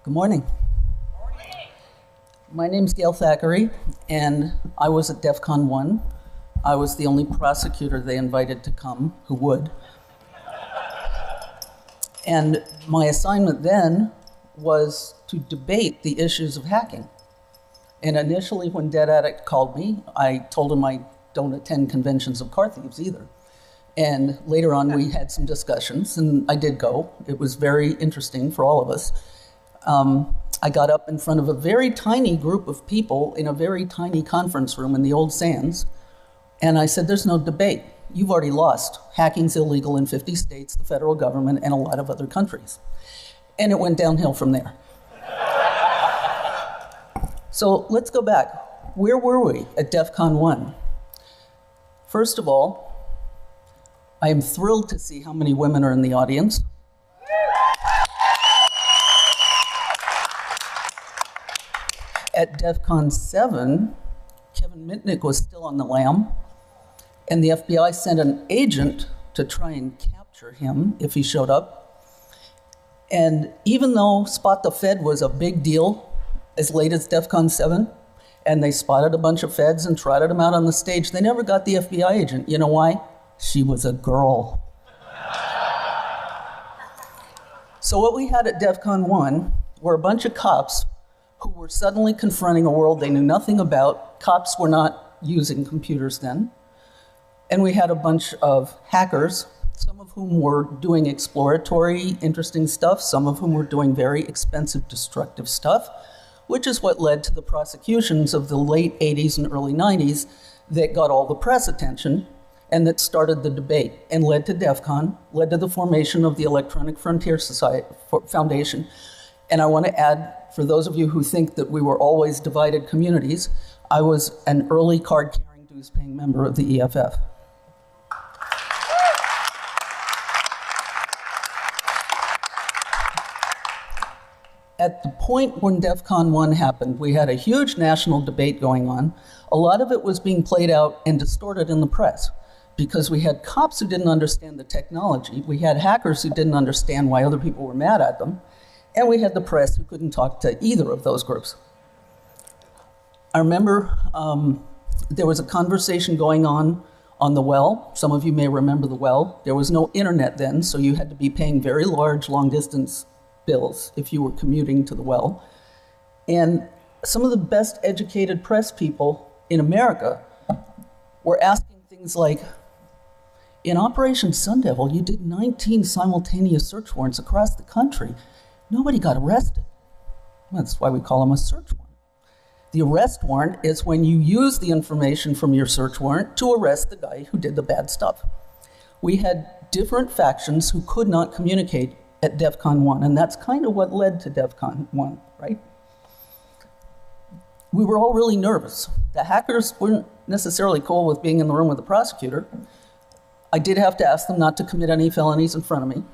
Good morning. My name's Gail Thackeray, and I was at DEFCON 1. I was the only prosecutor they invited to come who would. And my assignment then was to debate the issues of hacking. And initially, when Dead Addict called me, I told him I don't attend conventions of car thieves either. And later on, we had some discussions, and I did go. It was very interesting for all of us. I got up in front of a very tiny group of people in a very tiny conference room in the old Sands, and I said, there's no debate. You've already lost. Hacking's illegal in 50 states, the federal government, and a lot of other countries. And it went downhill from there. So let's go back. Where were we at DEFCON 1? First of all, I am thrilled to see how many women are in the audience. At DEFCON 7, Kevin Mitnick was still on the lam, and the FBI sent an agent to try and capture him if he showed up. And even though Spot the Fed was a big deal as late as DEFCON 7, and they spotted a bunch of feds and trotted them out on the stage, they never got the FBI agent. You know why? She was a girl. So what we had at DEFCON 1 were a bunch of cops who were suddenly confronting a world they knew nothing about. Cops were not using computers then. And we had a bunch of hackers, some of whom were doing exploratory, interesting stuff, some of whom were doing very expensive, destructive stuff, which is what led to the prosecutions of the late 80s and early 90s that got all the press attention and that started the debate and led to DEFCON, led to the formation of the Electronic Frontier Foundation. And I want to add, for those of you who think that we were always divided communities, I was an early card-carrying, dues-paying member of the EFF. At the point when DEFCON 1 happened, we had a huge national debate going on. A lot of it was being played out and distorted in the press because we had cops who didn't understand the technology, we had hackers who didn't understand why other people were mad at them, and we had the press who couldn't talk to either of those groups. I remember there was a conversation going on the well. Some of you may remember the well. There was no internet then, so you had to be paying very large, long-distance bills if you were commuting to the well. And some of the best educated press people in America were asking things like, in Operation Sun Devil, you did 19 simultaneous search warrants across the country. Nobody got arrested. That's why we call them a search warrant. The arrest warrant is when you use the information from your search warrant to arrest the guy who did the bad stuff. We had different factions who could not communicate at DEFCON 1, and that's kind of what led to DEFCON 1, right? We were all really nervous. The hackers weren't necessarily cool with being in the room with the prosecutor. I did have to ask them not to commit any felonies in front of me.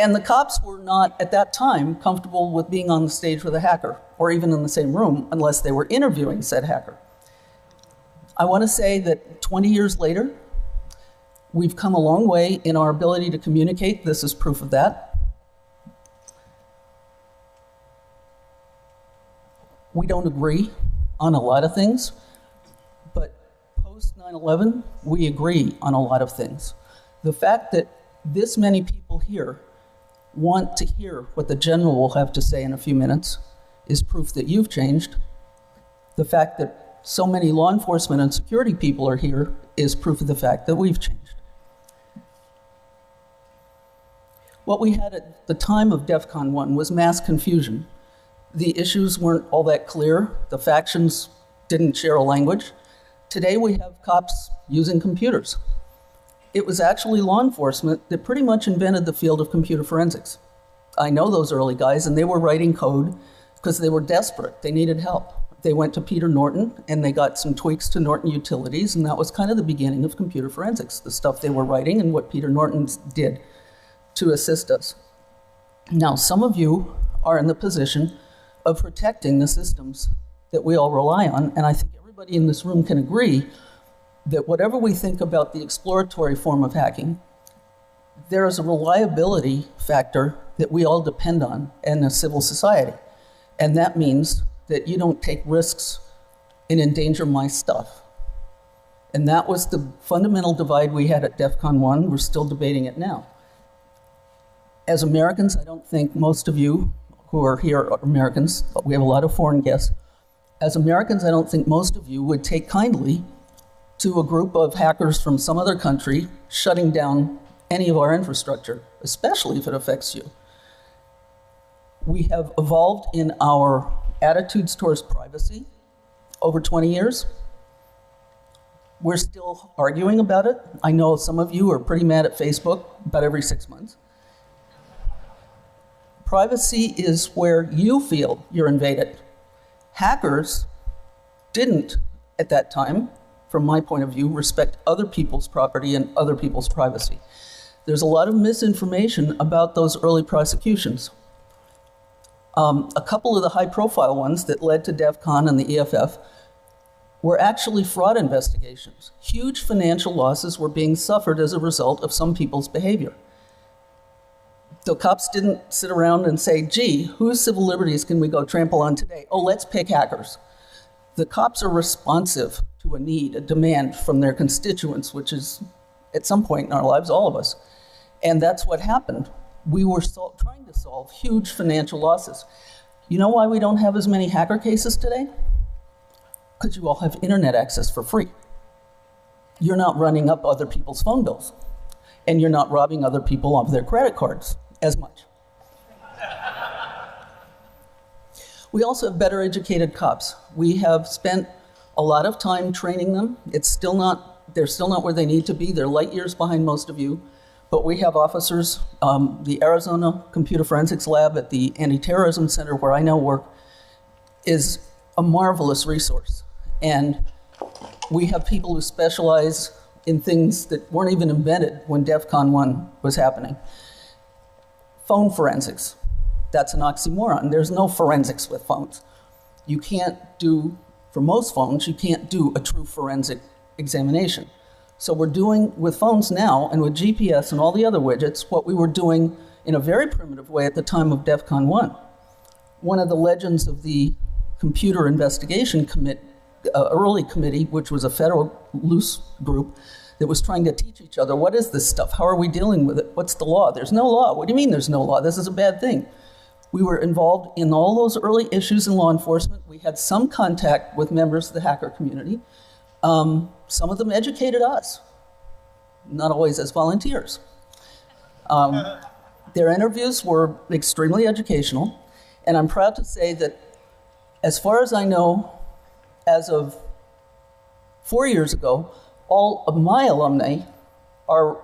And the cops were not, at that time, comfortable with being on the stage with a hacker, or even in the same room, unless they were interviewing said hacker. I want to say that 20 years later, we've come a long way in our ability to communicate. This is proof of that. We don't agree on a lot of things, but post 9/11, we agree on a lot of things. The fact that this many people here want to hear what the general will have to say in a few minutes is proof that you've changed. The fact that so many law enforcement and security people are here is proof of the fact that we've changed. What we had at the time of DEFCON 1 was mass confusion. The issues weren't all that clear. The factions didn't share a language. Today we have cops using computers. It was actually law enforcement that pretty much invented the field of computer forensics. I know those early guys, and they were writing code because they were desperate. They needed help. They went to Peter Norton, and they got some tweaks to Norton Utilities, and that was kind of the beginning of computer forensics, the stuff they were writing and what Peter Norton did to assist us. Now, some of you are in the position of protecting the systems that we all rely on, and I think everybody in this room can agree that whatever we think about the exploratory form of hacking, there is a reliability factor that we all depend on in a civil society. And that means that you don't take risks and endanger my stuff. And that was the fundamental divide we had at DEFCON 1. We're still debating it now. As Americans, I don't think most of you who are here are Americans, but we have a lot of foreign guests. As Americans, I don't think most of you would take kindly to a group of hackers from some other country shutting down any of our infrastructure, especially if it affects you. We have evolved in our attitudes towards privacy over 20 years. We're still arguing about it. I know some of you are pretty mad at Facebook about every 6 months. Privacy is where you feel you're invaded. Hackers didn't, at that time, from my point of view, respect other people's property and other people's privacy. There's a lot of misinformation about those early prosecutions. A couple of the high-profile ones that led to DEFCON and the EFF were actually fraud investigations. Huge financial losses were being suffered as a result of some people's behavior. The cops didn't sit around and say, gee, whose civil liberties can we go trample on today? Oh, let's pick hackers. The cops are responsive to a need, a demand from their constituents, which is, at some point in our lives, all of us. And that's what happened. We were trying to solve huge financial losses. You know why we don't have as many hacker cases today? Because you all have internet access for free. You're not running up other people's phone bills, and you're not robbing other people of their credit cards as much. We also have better educated cops. We have spent a lot of time training them. They're still not where they need to be. They're light years behind most of you. But we have officers, the Arizona Computer Forensics Lab at the Anti-Terrorism Center, where I now work, is a marvelous resource. And we have people who specialize in things that weren't even invented when DEFCON 1 was happening. Phone forensics, that's an oxymoron. There's no forensics with phones. You can't do, for most phones, you can't do a true forensic examination. So we're doing with phones now, and with GPS and all the other widgets, what we were doing in a very primitive way at the time of DEFCON 1. One of the legends of the Computer Investigation Early Committee, which was a federal loose group that was trying to teach each other, what is this stuff? How are we dealing with it? What's the law? There's no law. What do you mean there's no law? This is a bad thing. We were involved in all those early issues in law enforcement. We had some contact with members of the hacker community. Some of them educated us, not always as volunteers. Their interviews were extremely educational, and I'm proud to say that, as far as I know, as of 4 years ago, all of my alumni are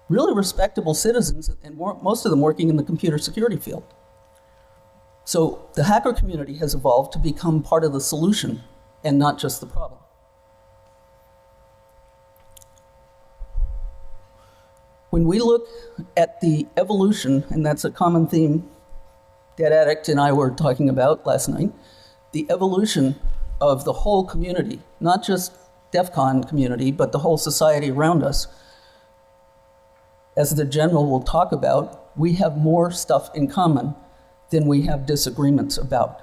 really respectable citizens, and most of them working in the computer security field. So the hacker community has evolved to become part of the solution and not just the problem. When we look at the evolution, and that's a common theme Dead Addict and I were talking about last night, the evolution of the whole community, not just DEFCON community, but the whole society around us, as the general will talk about, we have more stuff in common than we have disagreements about.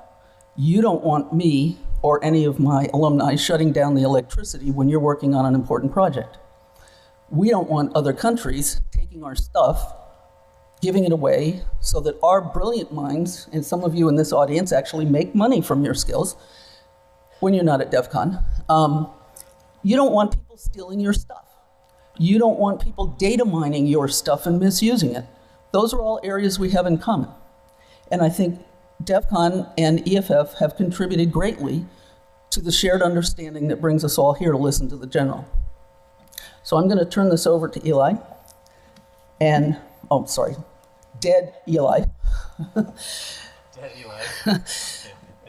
You don't want me or any of my alumni shutting down the electricity when you're working on an important project. We don't want other countries taking our stuff, giving it away, so that our brilliant minds, and some of you in this audience actually make money from your skills when you're not at DEFCON. You don't want people stealing your stuff. You don't want people data mining your stuff and misusing it. Those are all areas we have in common. And I think DEFCON and EFF have contributed greatly to the shared understanding that brings us all here to listen to the general. So I'm going to turn this over to Eli, and, oh, sorry, dead Eli. Dead Eli.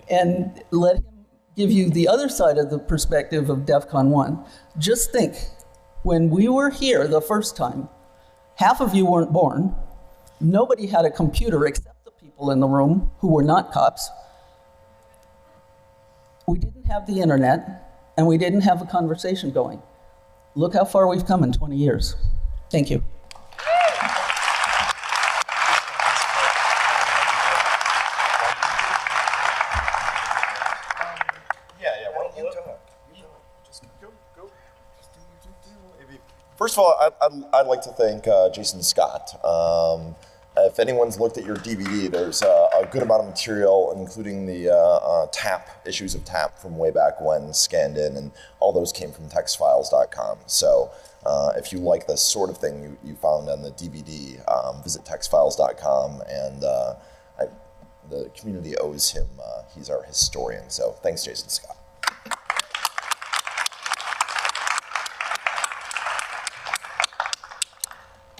And let him give you the other side of the perspective of DEFCON 1. Just think, when we were here the first time, half of you weren't born, nobody had a computer except the people in the room who were not cops. We didn't have the internet, and we didn't have a conversation going. Look how far we've come in 20 years. Thank you. first of all, I'd like to thank Jason Scott. If anyone's looked at your DVD, there's a good amount of material, including the TAP, issues of TAP from way back when, scanned in, and all those came from textfiles.com. So if you like the sort of thing you found on the DVD, visit textfiles.com, and the community owes him, he's our historian. So thanks, Jason Scott.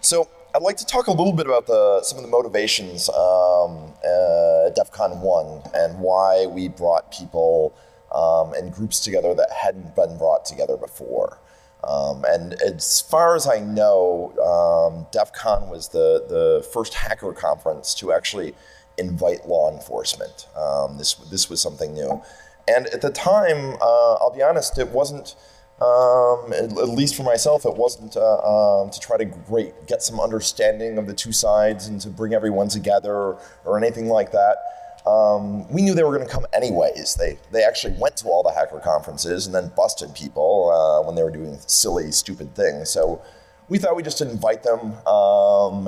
So I'd like to talk a little bit about some of the motivations at DEFCON 1 and why we brought people and groups together that hadn't been brought together before. And as far as I know, DEFCON was the first hacker conference to actually invite law enforcement. This was something new. And at the time, I'll be honest, it wasn't, at least for myself, it wasn't to try to get some understanding of the two sides and to bring everyone together or anything like that. We knew they were going to come anyways. They actually went to all the hacker conferences and then busted people when they were doing silly, stupid things. So we thought we'd just invite them,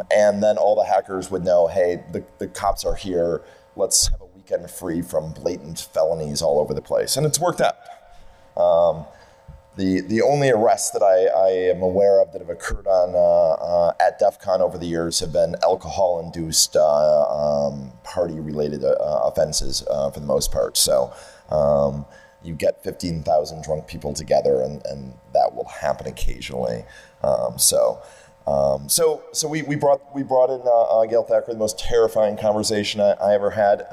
and then all the hackers would know, hey, the cops are here. Let's have a weekend free from blatant felonies all over the place. And it's worked out. The only arrests that I am aware of that have occurred at DEFCON over the years have been alcohol-induced party-related offenses for the most part. So you get 15,000 drunk people together, and that will happen occasionally. So we brought in Gail Thacker, the most terrifying conversation I ever had.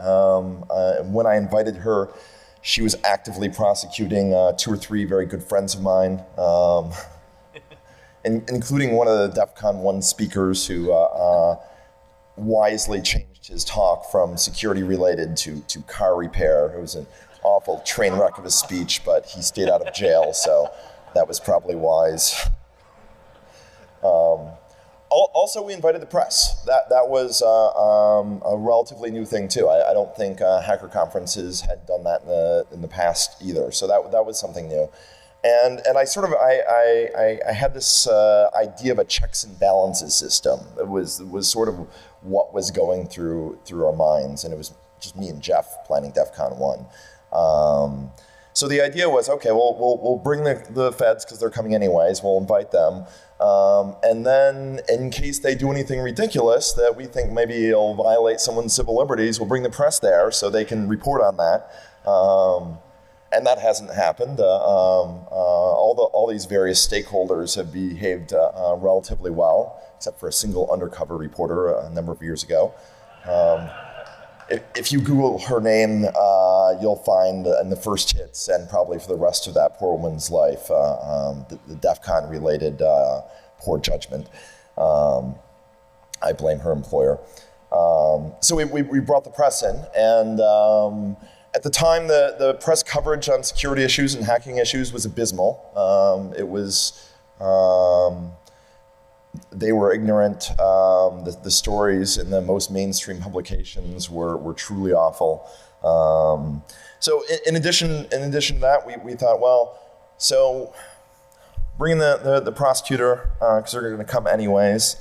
When I invited her, she was actively prosecuting 2 or 3 very good friends of mine, including one of the DEFCON 1 speakers who wisely changed his talk from security-related to car repair. It was an awful train wreck of a speech, but he stayed out of jail, so that was probably wise. Also, we invited the press. That was a relatively new thing too. I don't think hacker conferences had done that in the past either. So that was something new. And I had this idea of a checks and balances system. It was sort of what was going through our minds, and it was just me and Jeff planning DEFCON 1. So the idea was, okay, we'll bring the feds because they're coming anyways. We'll invite them. And then in case they do anything ridiculous that we think maybe it'll violate someone's civil liberties, we'll bring the press there so they can report on that. And that hasn't happened. All these various stakeholders have behaved relatively well, except for a single undercover reporter a number of years ago. If you Google her name, you'll find in the first hits, and probably for the rest of that poor woman's life, the DEFCON related poor judgment. I blame her employer. So we brought the press in, and at the time, the press coverage on security issues and hacking issues was abysmal. It was they were ignorant. The stories in the most mainstream publications were truly awful. So in addition to that, we thought, well, so bringing the prosecutor, because they're going to come anyways,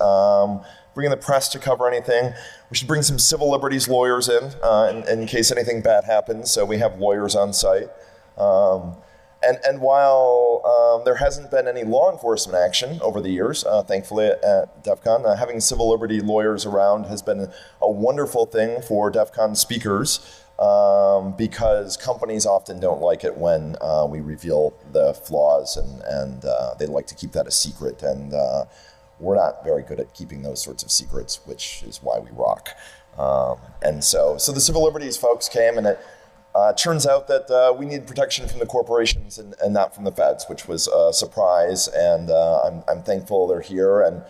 bringing the press to cover anything, we should bring some civil liberties lawyers in case anything bad happens, so we have lawyers on site. And while there hasn't been any law enforcement action over the years, thankfully at DEFCON, having civil liberty lawyers around has been a wonderful thing for DEFCON speakers, because companies often don't like it when we reveal the flaws, and they like to keep that a secret, and we're not very good at keeping those sorts of secrets, which is why we rock. And so the civil liberties folks came, and it turns out that we need protection from the corporations and not from the feds, which was a surprise, and I'm thankful they're here. And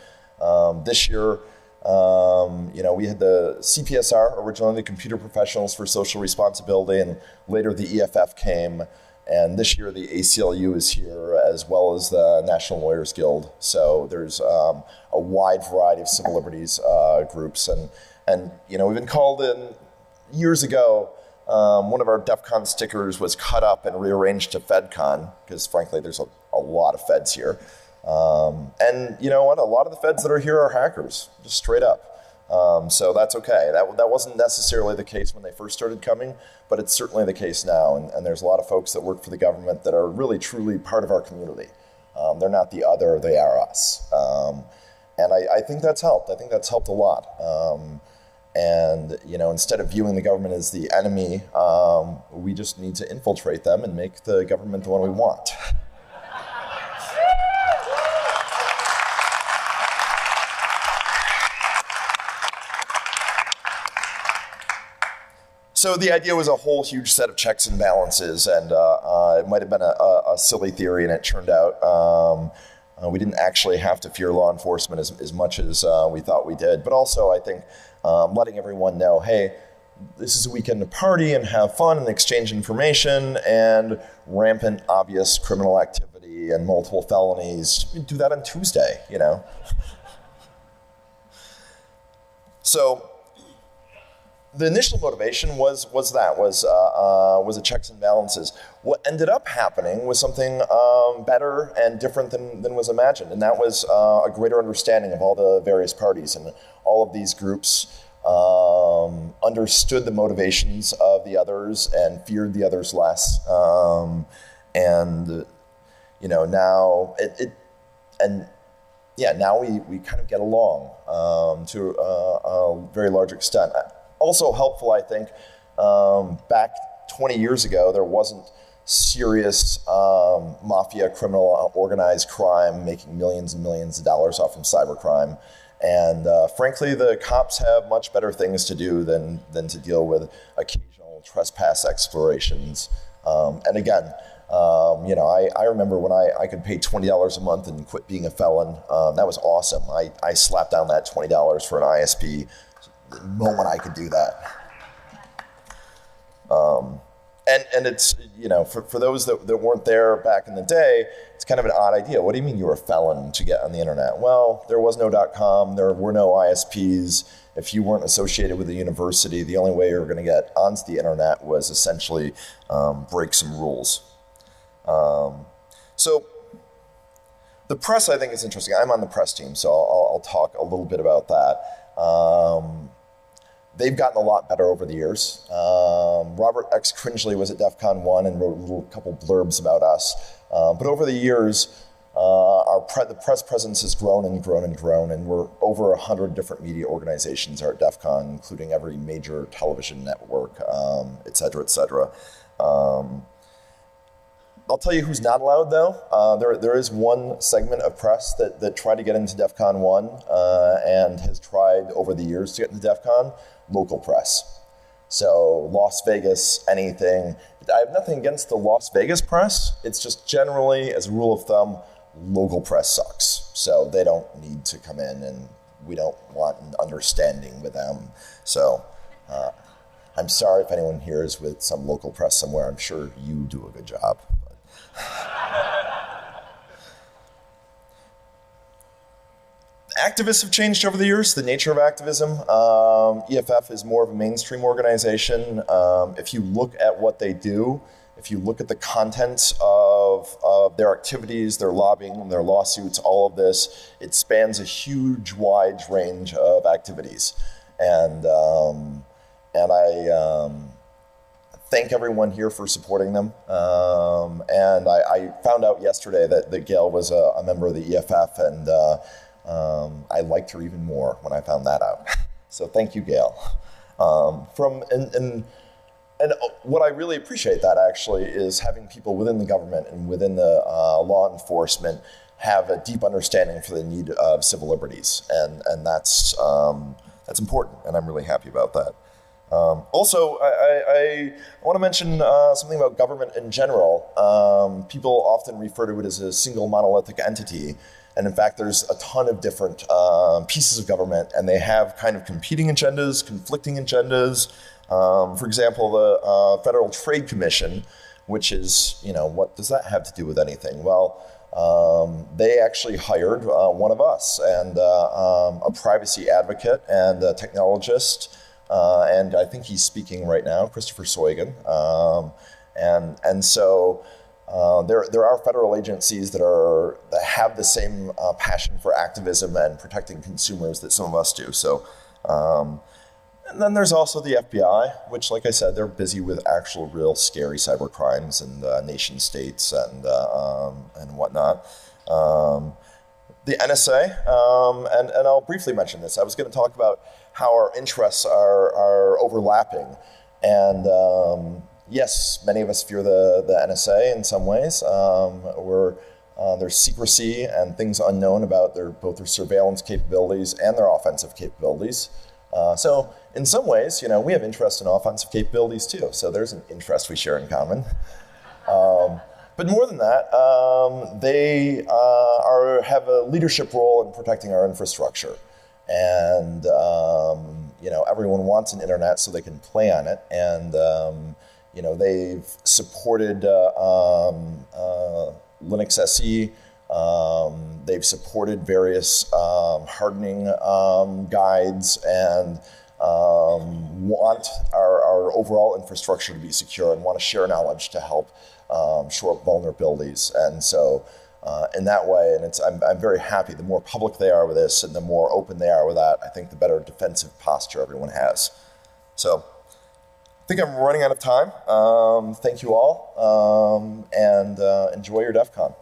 this year, we had the CPSR, originally the Computer Professionals for Social Responsibility, and later the EFF came, and this year the ACLU is here, as well as the National Lawyers Guild. So there's a wide variety of civil liberties groups, and we've been called in years ago. One of our DEFCON stickers was cut up and rearranged to FedCon, because frankly there's a lot of feds here. And you know what? A lot of the feds that are here are hackers, just straight up. So that's okay. That wasn't necessarily the case when they first started coming, but it's certainly the case now. And there's a lot of folks that work for the government that are really, truly part of our community. They're not the other, they are us. And I think that's helped. I think that's helped a lot. And you know, instead of viewing the government as the enemy, we just need to infiltrate them and make the government the one we want. So the idea was a whole huge set of checks and balances, and it might have been a silly theory, and it turned out we didn't actually have to fear law enforcement as much as we thought we did. But also, I think letting everyone know, hey, this is a weekend to party and have fun and exchange information, and rampant, obvious criminal activity and multiple felonies, do that on Tuesday, you know? So the initial motivation was a checks and balances. What ended up happening was something better and different than was imagined, and that was a greater understanding of all the various parties, and all of these groups understood the motivations of the others and feared the others less. And you know, now now we kind of get along to a very large extent. Also helpful, I think, back 20 years ago, there wasn't serious mafia, criminal, organized crime making millions and millions of dollars off of cybercrime. And frankly, the cops have much better things to do than to deal with occasional trespass explorations. And again, you know, I remember when I could pay $20 a month and quit being a felon. That was awesome. I slapped down that $20 for an ISP the moment I could do that. And it's, you know, for those that weren't there back in the day, it's kind of an odd idea. What do you mean you were a felon to get on the internet? Well, there was no .com, there were no ISPs. If you weren't associated with a university, the only way you were going to get onto the internet was essentially break some rules. So the press, I think, is interesting. I'm on the press team, so I'll talk a little bit about that. They've gotten a lot better over the years. Robert X. Cringely was at DEFCON 1 and wrote a couple blurbs about us. But over the years, the press presence has grown and grown and grown, and we're over 100 different media organizations are at DEFCON, including every major television network, et cetera, et cetera. I'll tell you who's not allowed, though. There is one segment of press that tried to get into DEFCON 1 and has tried over the years to get into DEFCON, local press. So Las Vegas, anything. I have nothing against the Las Vegas press. It's just generally, as a rule of thumb, local press sucks. So they don't need to come in, and we don't want an understanding with them. So I'm sorry if anyone here is with some local press somewhere. I'm sure you do a good job. Activists have changed over the years, the nature of activism. EFF is more of a mainstream organization. If you look at what they do, if you look at the content of their activities, their lobbying, their lawsuits, all of this, it spans a huge, wide range of activities. And I thank everyone here for supporting them. And I found out yesterday that Gail was a member of the EFF, and I liked her even more when I found that out. So thank you, Gail. And what I really appreciate that actually is having people within the government and within the law enforcement have a deep understanding for the need of civil liberties, and that's important, and I'm really happy about that. Also, I want to mention something about government in general. People often refer to it as a single monolithic entity. And in fact, there's a ton of different pieces of government, and they have kind of competing agendas, conflicting agendas. For example, the Federal Trade Commission, which is, you know, what does that have to do with anything? Well, they actually hired one of us, and a privacy advocate and a technologist, and I think he's speaking right now, Christopher Soigan. And so there are federal agencies that have the same passion for activism and protecting consumers that some of us do. So, and then there's also the FBI, which, like I said, they're busy with actual, real, scary cyber crimes and nation states and whatnot. The NSA, and I'll briefly mention this. I was going to talk about how our interests are overlapping, and yes, many of us fear the NSA in some ways. There's secrecy and things unknown about both their surveillance capabilities and their offensive capabilities. So in some ways, we have interest in offensive capabilities too. So there's an interest we share in common. But more than that, they have a leadership role in protecting our infrastructure. And everyone wants an internet so they can play on it. And they've supported Linux SE. They've supported various hardening guides and want our overall infrastructure to be secure and want to share knowledge to help shore up vulnerabilities. And so in that way, and I'm very happy, the more public they are with this and the more open they are with that, I think the better defensive posture everyone has. So I think I'm running out of time. Thank you all, and enjoy your DEF CON.